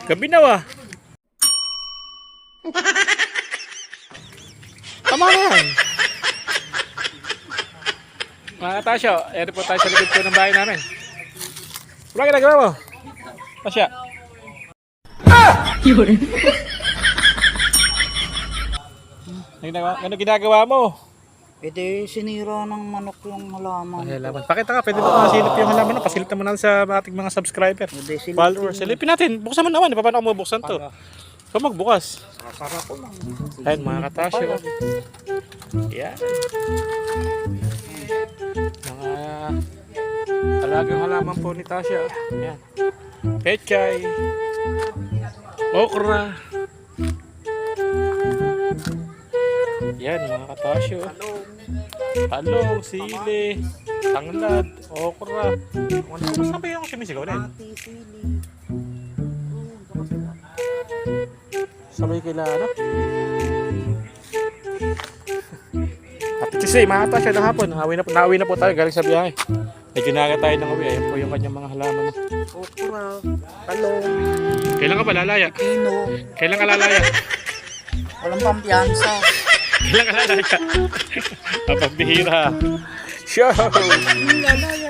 Gabi na ah. Tama na yan. Mga Tasyo, eri po tayo sa likod po ng bahay namin. Wala ginagawa mo? Tasya. Yun. Ano ginagawa mo? Pwede sinira ng manok yung halaman. Ay, halaman. Pakita ka, pwede mo masilip yung halaman. Pasilip naman natin sa ating mga subscriber. Pwede silipin. Followers. Silipin natin. Buksan mo naman. Paano ako mabuksan to? So magbukas. Sarap ko lang. Ayan mga katasyo. Yan. Mga talagang halaman po ni Tasya. Yan. Pechay. Okra. Yan mga katasyo. Talong, sili, tanglad, okra. Saan ba yung sumisigaw na yun? Pati, sili. Sabay kila ano? Happy Tuesday mga katasyo ng hapon. Nauwi na po tayo galing sa biyahe. Medyo naga tayo ng uwi. Ayan po yung kanyang mga halaman. Okra, talong, Kailan ka ba lalaya? pino. Kailan ka lalaya? Walang pampiyansa. Kailan ka lalaya? Papagbihira. Show! Lalaya.